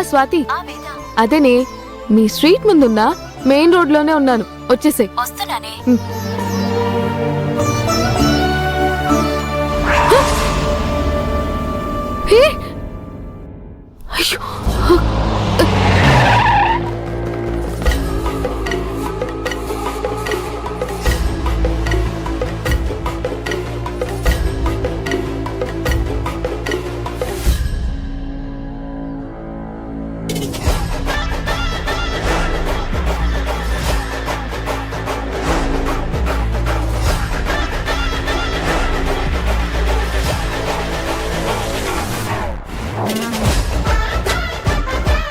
స్వాతి, అదేనే మీ street ముందున్నా main road లోనే ఉన్నాను, వచ్చేసే. వస్తున్నానే. అయ్యో,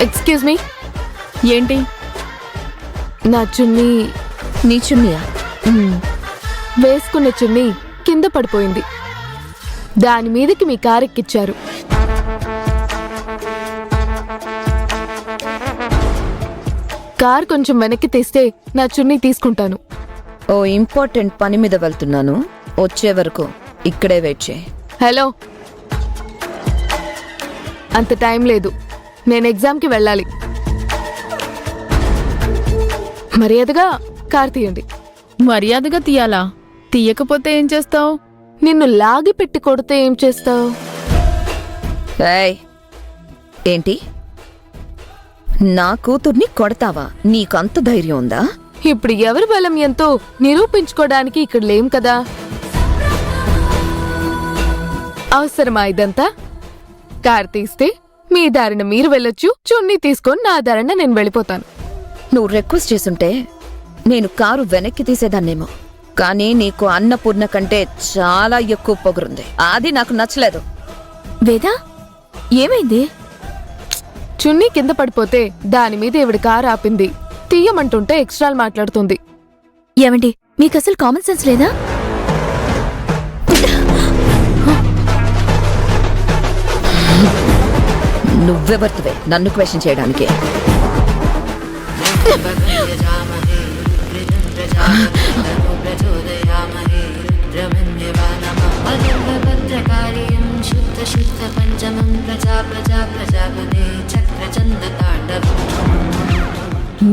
ఎక్స్క్యూజ్ మీ. ఏంటి? నా చున్నీ. నీ చున్నీయా? వేసుకున్న చున్నీ కింద పడిపోయింది, దాని మీదకి మీ కారు ఎక్కిచ్చారు. కార్ కొంచెం వెనక్కి తీస్తే నా చున్నీ తీసుకుంటాను. ఓ ఇంపార్టెంట్ పని మీద వెళ్తున్నాను, వచ్చే వరకు ఇక్కడే వెయిట్ చేయి. హలో, అంత టైం లేదు, నేను ఎగ్జామ్కి వెళ్ళాలి. మర్యాదగా కార్ తీయండి. మర్యాదగా తీయాలా? తీయకపోతే ఏం చేస్తావు? నిన్ను లాగి పెట్టి కొడితే ఏం చేస్తావు? ఏయ్, ఏంటి? నా కూతుర్ని కొడతావా? నీకంత ధైర్యం ఉందా? ఇప్పుడు ఎవరి బలం ఎంతో నిరూపించుకోవడానికి ఇక్కడ లేం కదా. అవసరమా ఇదంతా? కార్ తీస్తే మీ దారిన మీరు వెళ్ళొచ్చు, చున్నీ తీసుకొని నా దారిన నేను వెళ్ళిపోతాను. నువ్వు రిక్వెస్ట్ చేసుంటే నేను కారు వెనక్కి తీసేదాన్నేమో, కానీ నీకు అన్నపూర్ణ కంటే చాలా ఎక్కువ పొగరుంది, అది నాకు నచ్చలేదు. వేదా, ఏమైంది? చున్నీ కింద పడిపోతే దాని మీద ఈవిడ కారు ఆపింది, తీయమంటుంటే ఎక్స్ట్రాలు మాట్లాడుతుంది. ఏమండి, మీకసలు కామన్ సెన్స్ లేదా? నువ్వెవర్తివే నన్ను క్వశ్చన్ చేయడానికి?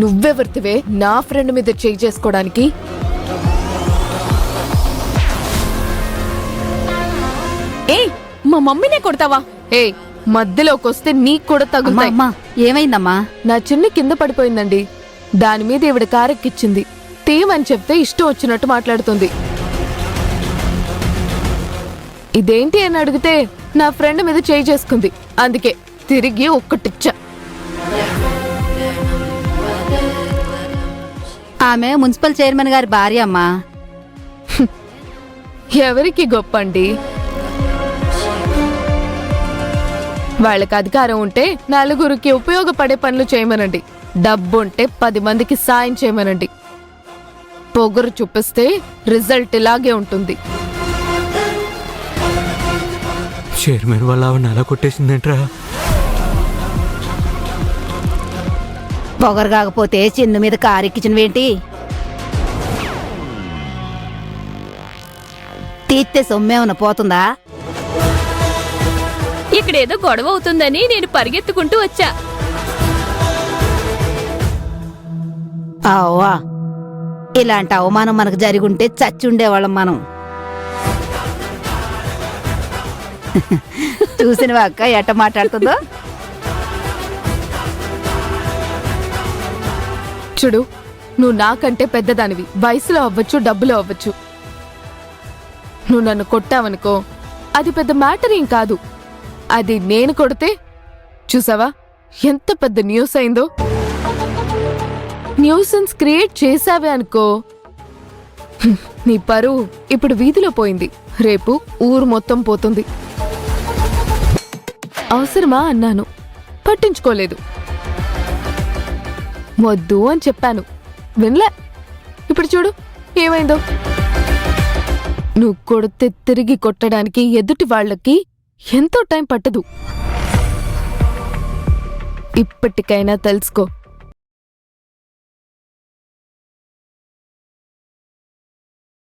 నువ్వెవర్తివే నా ఫ్రెండ్ మీద చేయి చేసుకోవడానికి? ఏయ్, మా మమ్మీనే కొడతావా? ఏ, మధ్యలోకొస్తే నీకు కూడా తగులుతాయి. ఏమైందమ్మా? నా చున్నీ కింద పడిపోయిందండి, దాని మీద ఈవిడ కారెక్కిచ్చింది, తీయమని చెప్తే ఇష్టం వచ్చినట్టు మాట్లాడుతుంది. ఇదేంటి అని అడిగితే నా ఫ్రెండ్ మీద చేయి చేసుకుంది, అందుకే తిరిగి ఒక్కటిచ్చా. ఆమె మున్సిపల్ చైర్మన్ గారి భార్య అమ్మా. ఎవరికి గొప్ప అండి? వాళ్ళకి అధికారం ఉంటే నలుగురికి ఉపయోగపడే పనులు చేయమనండి, డబ్బుంటే 10 మందికి సాయం చేయమనండి. పొగరు చూపిస్తే రిజల్ట్ ఇలాగే ఉంటుంది. చైర్మన్ వల్ల ఆవిడ అలా కొట్టేసిందంట్రా. పొగరు కాకపోతే చిన్న మీద కారెక్కించినవేంటి? తీస్తే సొమ్మేమన్నా పోతుందా? ఇక్కడేదో గొడవ అవుతుందని నేను పరిగెత్తుకుంటూ వచ్చా. అవ్వా, ఇలాంటి అవమానం మనకు జరిగుంటే చచ్చుండేవాళ్ళం మనం. చూసినవా అక్క ఎట్ట మాట్లాడుతుందో? చూడు, నువ్వు నాకంటే పెద్దదానివి, వయసులో అవ్వచ్చు, డబ్బులో అవ్వచ్చు. నువ్వు నన్ను కొట్టావనుకో, అది పెద్ద మ్యాటర్ ఏం కాదు. అది నేను కొడితే చూసావా ఎంత పెద్ద న్యూస్ అయిందో? న్యూసెన్స్ క్రియేట్ చేసావే అనుకో, నీ పరువు ఇప్పుడు వీధిలో పోయింది, రేపు ఊరు మొత్తం పోతుంది. అవసరమా అన్నాను, పట్టించుకోలేదు. వద్దు అని చెప్పాను, వినలే. ఇప్పుడు చూడు ఏమైందో. నువ్వు కొడితే తిరిగి కొట్టడానికి ఎదుటి వాళ్ళకి ఎంతో టైం పట్టదు. ఇప్పటికైనా తెలుసుకో,